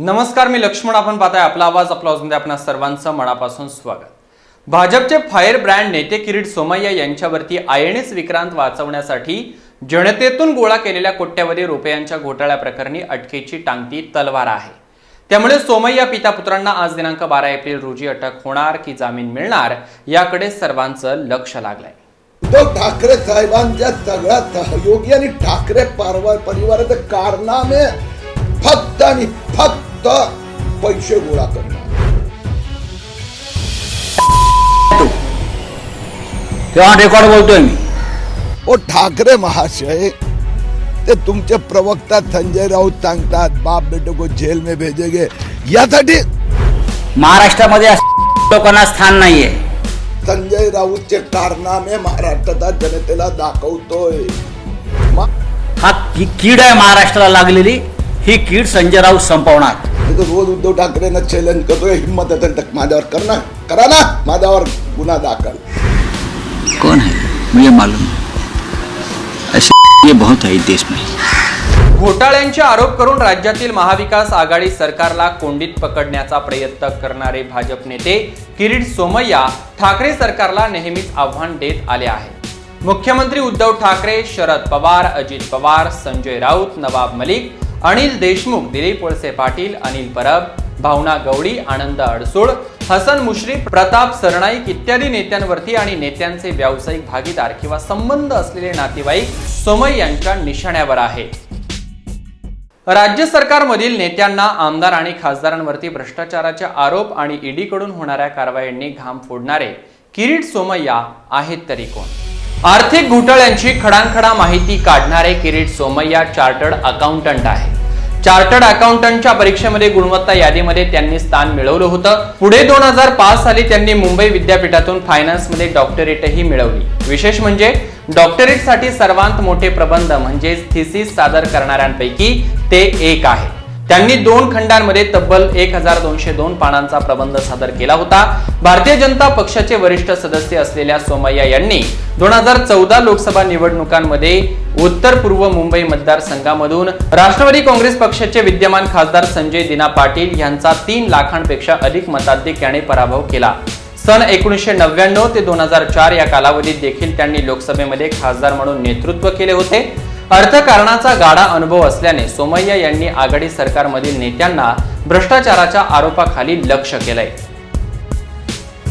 नमस्कार, मी लक्ष्मण. आपण पाहताय आपला आवाज. आपला आवाजमध्ये आपणा सर्वांचं मनापासून स्वागत. भाजपचे फायर ब्रँड नेते किरीट सोमय्या यांच्यावरती INS विक्रांत वाचवण्यासाठी जनतेतून गोळा केलेल्या कोट्यवधी रुपयांच्या घोटाळ्या प्रकरणी अटकेची टांगती तलवार आहे. त्यामुळे सोमय्या पिता पुत्रांना आज दिनांक 12 एप्रिल रोजी अटक होणार की जामीन मिळणार याकडे सर्वांचं लक्ष लागलंय. उद्धव ठाकरे साहेबांच्या सगळ्या सहयोगी आणि ठाकरे परिवाराचे कारनामे फक्त आणि फक्त पैसे गोळा करणं. तेव्हा रेकॉर्ड बोलतोय मी. ओ ठाकरे महाशय, ते तुमचे प्रवक्ता संजय राऊत सांगतात बाप बेटे को जेल में भेजेंगे. यासाठी महाराष्ट्रामध्ये लोकांना स्थान नाहीये. संजय राऊतचे कारनामे महाराष्ट्राच्या जनतेला दाखवतोय. हा कीड आहे महाराष्ट्राला लागलेली. ही कीड संजय राऊत संपवणार. रोज उद्धव ठाकरेंना चॅलेंज करतोय. हिम्मत असेल तर माझ्यावर करा ना माझ्यावर गुन्हा दाखल. कौन है मुझे मालूम. ऐसे ये बहुत है देश में. घोटाळ्यांचे आरोप करून राज्यातील महाविकास आघाडी सरकारला कोंडीत पकडण्याचा प्रयत्न करणारे भाजप नेते किरीट सोमय्या ठाकरे सरकारला नेहमीच आव्हान देत आले आहेत. मुख्यमंत्री उद्धव ठाकरे, शरद पवार, अजित पवार, संजय राऊत, नवाब मलिक, अनिल देशमुख, दिलीप वळसे पाटील, अनिल परब, भावना गवळी, आनंद अडसूळ, हसन मुश्रीफ, प्रताप सरनाईक इत्यादी नेत्यांवरती आणि नेत्यांचे व्यावसायिक भागीदार किंवा संबंध असलेले नातेवाईक सोमय्यांच्या निशाण्यावर आहे. राज्य सरकारमधील नेत्यांना, आमदार आणि खासदारांवरती भ्रष्टाचाराचे आरोप आणि ईडीकडून होणाऱ्या कारवायांनी घाम फोडणारे किरीट सोमय्या आहेत तरी कोण? आर्थिक घोटाळ्यांची खडानखडा माहिती काढणारे किरीट सोमय्या चार्टर्ड अकाउंटंट आहे. चार्टर्ड अकाउंटंटच्या परीक्षेमध्ये गुणवत्ता यादीमध्ये त्यांनी स्थान मिळवलं होतं. पुढे 2005 साली त्यांनी मुंबई विद्यापीठातून फायनान्समध्ये डॉक्टरेटही मिळवली. विशेष म्हणजे डॉक्टरेटसाठी सर्वात मोठे प्रबंध म्हणजेच थिसिस सादर करणाऱ्यांपैकी ते एक आहे. त्यांनी 2 खंडांमध्ये तब्बल 1202 पानांचा प्रबंध सादर केला होता. भारतीय जनता पक्षाचे वरिष्ठ सदस्य असलेल्या सोमय्या यांनी 2014 लोकसभा निवडणुकांमध्ये उत्तर पूर्व मुंबई मतदारसंघामधून राष्ट्रवादी काँग्रेस पक्षाचे विद्यमान खासदार संजय दिना पाटील यांचा 3 लाखांपेक्षा अधिक मताधिक्याने पराभव केला. सन 1999 ते 2004 या कालावधीत देखील त्यांनी लोकसभेमध्ये खासदार म्हणून नेतृत्व केले होते. अर्थकारणाचा गाढा अनुभव असल्याने सोमय्या यांनी आघाडी सरकारमधील नेत्यांना भ्रष्टाचाराच्या आरोपाखाली लक्ष केलंय.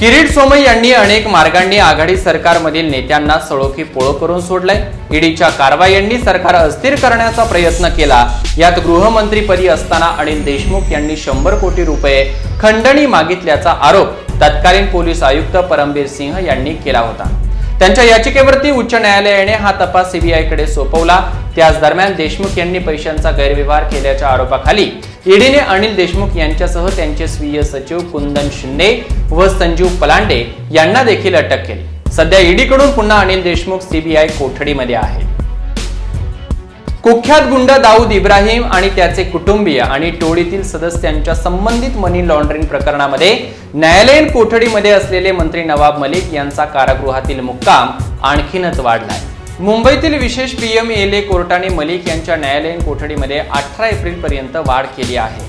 किरीट सोमय्यांनी अनेक मार्गांनी आघाडी सरकारमधील नेत्यांना सळोखी पोळो करून सोडलंय. ईडीच्या कारवायांनी सरकार अस्थिर करण्याचा प्रयत्न केला. यात गृहमंत्रीपदी असताना अनिल देशमुख यांनी 100 कोटी रुपये खंडणी मागितल्याचा आरोप तत्कालीन पोलीस आयुक्त परमबीर सिंह यांनी केला होता. त्यांच्या याचिकेवरती उच्च न्यायालयाने हा तपास CBI कडे सोपवला. त्याच दरम्यान देशमुख यांनी पैशांचा गैरव्यवहार केल्याच्या आरोपाखाली ईडीने अनिल देशमुख यांच्यासह त्यांचे स्वीय सचिव कुंदन शिंदे व संजीव पलांडे यांना देखील अटक केली. सध्या ईडीकडून पुन्हा अनिल देशमुख CBI कोठडीमध्ये आहे. कुख्यात गुंड दाऊद इब्राहिम आणि त्याचे कुटुंबीय आणि टोळीतील सदस्यांच्या संबंधित मनी लॉन्ड्रिंग प्रकरणामध्ये न्यायालयीन कोठडीमध्ये असलेले मंत्री नवाब मलिक यांचा कारागृहातील मुक्काम आणखीनच वाढलाय. मुंबईतील विशेष PMLA कोर्टाने मलिक यांच्या न्यायालयीन कोठडीमध्ये 18 एप्रिल पर्यंत वाढ केली आहे.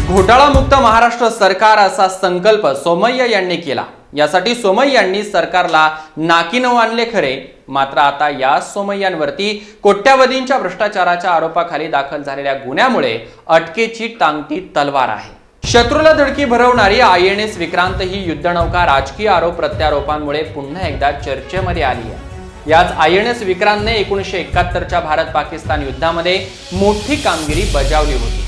घोटाळामुक्त महाराष्ट्र सरकार असा संकल्प सोमय्या यांनी केला. यासाठी सोमय्यांनी सरकारला नाकीनऊ आणले खरे, मात्र आता या सोमय्यांवरती कोट्यावधींच्या भ्रष्टाचाराच्या आरोपाखाली दाखल झालेल्या गुन्ह्यामुळे अटकेची टांगती तलवार आहे. शत्रूला धडकी भरवणारी INS विक्रांत ही युद्धनौका राजकीय आरोप प्रत्यारोपांमुळे पुन्हा एकदा चर्चेमध्ये आली आहे. याच INS विक्रांतने 1971च्या भारत-पाकिस्तान युद्धामध्ये मोठी कामगिरी बजावली होती.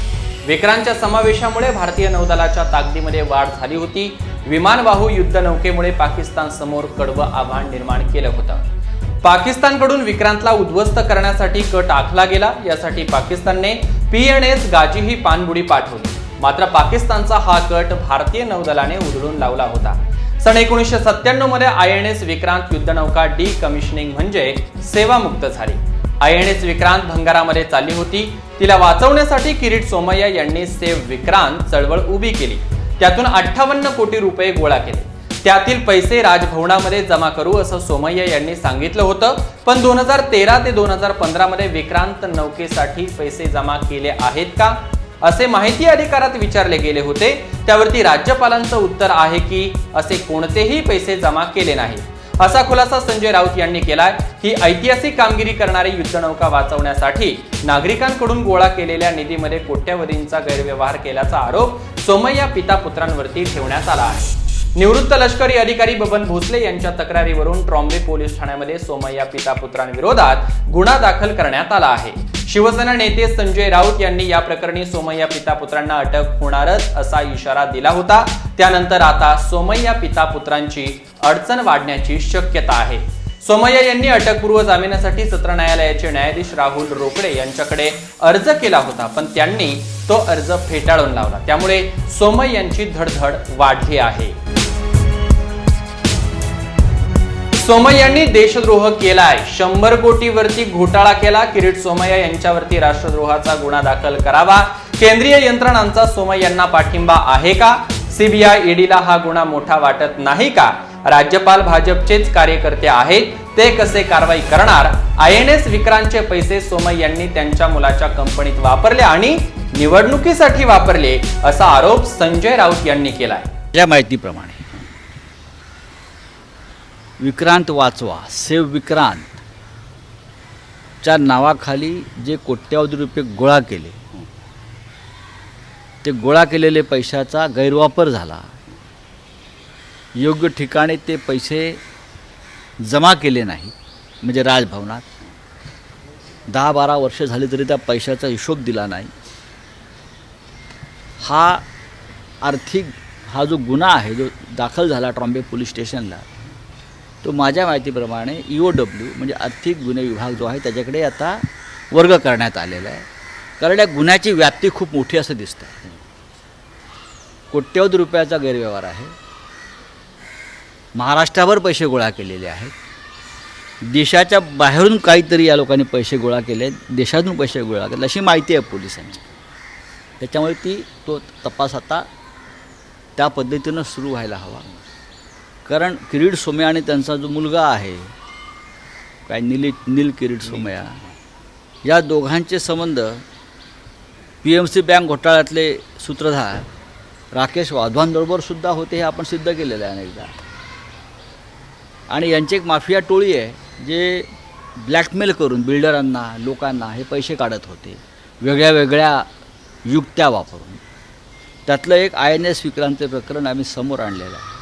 विक्रांतच्या समावेशामुळे भारतीय नौदलाच्या ताकदीमध्ये वाढ झाली होती. विमानवाहू युद्धनौकेमुळे पाकिस्तान समोर कडवं आव्हान निर्माण केलं होतं. पाकिस्तानकडून विक्रांतला उद्ध्वस्त करण्यासाठी कट आखला गेला. यासाठी पाकिस्तानने PNS गाजी ही पाणबुडी पाठवली. मात्र पाकिस्तानचा हा कट भारतीय नौदलाने उधळून लावला होता. सन 1997 मध्ये INS विक्रांत युद्धनौका डिकमिशनिंग म्हणजे सेवामुक्त झाली. INS विक्रांत भंगारामध्ये चालली होती. तिला वाचवण्यासाठी किरीट सोमय्या यांनी सेव्ह विक्रांत चळवळ उभी केली. त्यातून 58 कोटी रुपये गोळा केले. त्यातील पैसे राजभवनामध्ये जमा करू असं सोमय्या यांनी सांगितलं होतं. पण 2013 ते 2015 मध्ये विक्रांत नौकेसाठी पैसे जमा केले आहेत का असे माहिती अधिकारात विचारले गेले होते. त्यावरती राज्यपालांचं उत्तर आहे की असे कोणतेही पैसे जमा केले नाही असा खुलासा संजय राऊत यांनी केलाय. ही ऐतिहासिक कामगिरी करणारी युद्धनौका वाचवण्यासाठी नागरिकांकडून गोळा केलेल्या निधीमध्ये कोट्यवधींचा गैरव्यवहार केल्याचा आरोप सोमय्या पिता पुत्रांवरती ठेवण्यात आला आहे. निवृत्त लष्करी अधिकारी बबन भोसले यांच्या तक्रारीवरून ट्रॉम्बे पोलीस ठाण्यामध्ये सोमय्या पिता पुत्रांविरोधात गुन्हा दाखल करण्यात आला आहे. शिवसेना नेते संजय राऊत यांनी या प्रकरणी सोमय्या पिता पुत्रांना अटक होणारच असा इशारा दिला होता. त्यानंतर आता सोमय्या पिता पुत्रांची अडचण वाढण्याची शक्यता आहे. सोमय्या यांनी अटकपूर्व जामिनासाठी सत्र न्यायालयाचे न्यायाधीश राहुल रोकडे यांच्याकडे अर्ज केला होता, पण त्यांनी तो अर्ज फेटाळून लावला. त्यामुळे सोमय्यांची धडधड वाढली आहे. सोमय्यांनी देशद्रोह केलाय, 100 कोटीवरती घोटाळा केला. किरीट सोमय्या यांच्यावरती राष्ट्रद्रोहाचा गुन्हा दाखल करावा. केंद्रीय यंत्रणांचा सोमय्यांना पाठिंबा आहे का? सीबीआय ईडीला हा गुन्हा मोठा वाटत नाही का? राज्यपाल भाजपचेच कार्यकर्ते आहेत, ते कसे कारवाई करणार? INS विक्रांतचे पैसे सोमय्यांनी त्यांच्या मुलाच्या कंपनीत वापरले आणि निवडणुकीसाठी वापरले असा आरोप संजय राऊत यांनी केलाय. या माहितीप्रमाणे विक्रांत वाचवा, सेव्ह विक्रांत च्या नावाखाली जे कोट्यावधी रुपये गोळा केले, ते गोळा केलेले पैशाचा गैरवापर झाला. योग्य ठिकाणी ते पैसे जमा केले नाही, म्हणजे राजभवनात 10-12 वर्ष झाली तरी त्या पैशाचा हिशोब दिला नाही. हा आर्थिक हा जो गुन्हा आहे जो दाखल झाला ट्रॉम्बे पोलीस स्टेशनला, तो माझ्या माहितीप्रमाणे EOW म्हणजे आर्थिक गुन्हे विभाग जो आहे त्याच्याकडे आता वर्ग करण्यात आलेला आहे. कारण या गुन्ह्याची व्याप्ती खूप मोठी असं दिसतं. कोट्यवधी रुपयाचा गैरव्यवहार आहे. महाराष्ट्रावर पैसे गोळा केलेले आहेत. देशाच्या बाहेरून काहीतरी या लोकांनी पैसे गोळा केले, देशातून पैसे गोळा केले अशी माहिती आहे पोलिसांची. त्याच्यामुळे तो तपास आता त्या पद्धतीनं सुरू व्हायला हवा. कारण किरीट सोमय्या आणि त्यांचा जो मुलगा आहे काय नील किरीट सोमय्या, या दोघांचे संबंध PMC बँक घोटाळ्यातले सूत्रधार राकेश वाधवांबरोबर सुद्धा होते, हे आपण सिद्ध केलेलं आहे अनेकदा. आणि यांची एक माफिया टोळी आहे जे ब्लॅकमेल करून बिल्डरांना लोकांना हे पैसे काढत होते वेगळ्या वेगळ्या युक्त्या वापरून. त्यातलं एक INS विक्रांतचे प्रकरण आम्ही समोर आणलेलं आहे.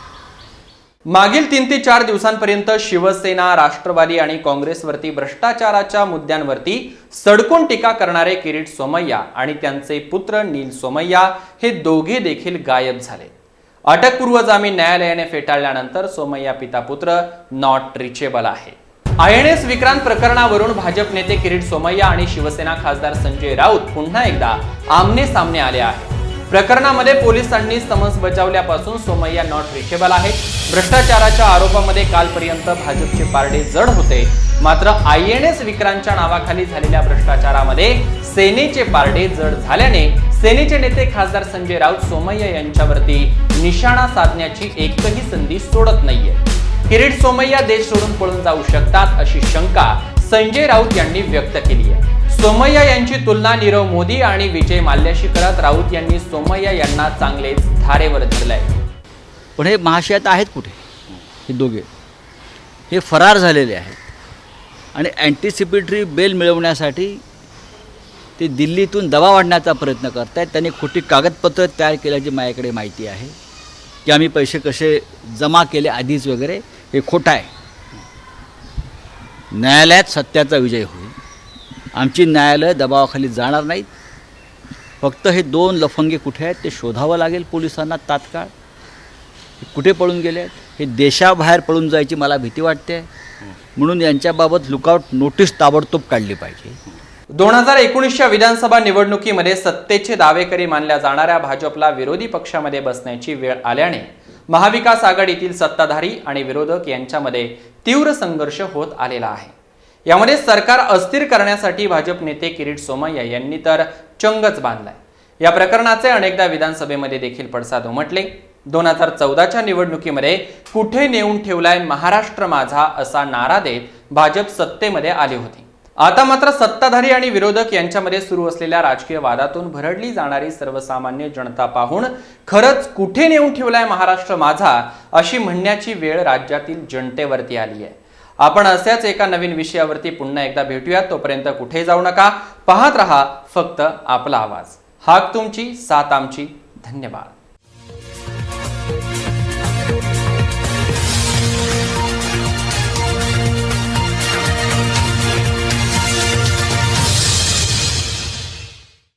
मागील 3 ते 4 दिवसांपर्यंत शिवसेना, राष्ट्रवादी आणि काँग्रेसवरती भ्रष्टाचाराच्या मुद्द्यांवरती सडकून टीका करणारे किरीट सोमय्या आणि त्यांचे पुत्र नील सोमय्या हे दोघे देखील गायब झाले. अटकपूर्व जामीन न्यायालयाने फेटाळल्यानंतर सोमय्या पिता पुत्र नॉट रिचेबल आहे. INS विक्रांत प्रकरणावरून भाजप नेते किरीट सोमय्या आणि शिवसेना खासदार संजय राऊत पुन्हा एकदा आमने सामने आले आहेत. प्रकरणामध्ये पोलिसांनी समन्स बजावल्यापासून सोमय्या नॉट रिचेबल आहेत. भ्रष्टाचाराच्या आरोपामध्ये कालपर्यंत भाजपचे पारडे जड होते. मात्र INS विक्रांतच्या नावाखाली झालेल्या भ्रष्टाचारामध्ये सेनेचे पारडे जड झाल्याने सेनेचे नेते खासदार संजय राऊत सोमय्या यांच्यावरती निशाणा साधण्याची एकही संधी सोडत नाहीये. किरीट सोमय्या देश सोडून पळून जाऊ शकतात अशी शंका संजय राऊत यांनी व्यक्त केली आहे. सोमय्या यांची तुलना नीरव मोदी आणि विजय माल्याशी करत राऊत यांनी सोमय्या यांना चांगलेच धारेवर धरलंय. पण हे महाशयात आहेत कुठे? हे दोघे हे फरार झालेले आहेत आणि अँटिसिपेटरी बेल मिळवण्यासाठी ते दिल्लीतून दबाव आणण्याचा प्रयत्न करत आहेत. त्यांनी खोटी कागदपत्र तयार केल्याची माझ्याकडे माहिती आहे की आम्ही पैसे कसे जमा केले आधीच वगैरे. हे खोटं आहे. न्यायालयात सत्याचा विजय होईल. आमची न्यायालय दबावाखाली जाणार नाहीत. फक्त हे 2 लफंगे कुठे आहेत ते शोधावं लागेल पोलिसांना तात्काळ. कुठे पळून गेले आहेत? हे देशाबाहेर पळून जायची मला भीती वाटते. म्हणून यांच्याबाबत लुकआउट नोटीस ताबडतोब काढली पाहिजे. 2019च्या विधानसभा निवडणुकीमध्ये सत्तेचे दावेकरी मानल्या जाणाऱ्या भाजपला विरोधी पक्षामध्ये बसण्याची वेळ आल्याने महाविकास आघाडीतील सत्ताधारी आणि विरोधक यांच्यामध्ये तीव्र संघर्ष होत आलेला आहे. यामध्ये सरकार अस्थिर करण्यासाठी भाजप नेते किरीट सोमय्या यांनी तर चंगच बांधलाय. या प्रकरणाचे अनेकदा विधानसभेमध्ये देखील पडसाद उमटले. 2014च्या निवडणुकीमध्ये कुठे नेऊन ठेवलाय महाराष्ट्र माझा असा नारा देत भाजप सत्तेमध्ये आली होती. आता मात्र सत्ताधारी आणि विरोधक यांच्यामध्ये सुरू असलेल्या राजकीय वादातून भरडली जाणारी सर्वसामान्य जनता पाहून खरंच कुठे नेऊन ठेवलाय महाराष्ट्र माझा अशी म्हणण्याची वेळ राज्यातील जनतेवरती आली आहे. आपण अशाच एका नवीन विषयावरती पुन्हा एकदा भेटूयात. तोपर्यंत कुठे जाऊ नका. पाहत रहा फक्त आपला आवाज. हाक तुमची, साथ आमची. धन्यवाद.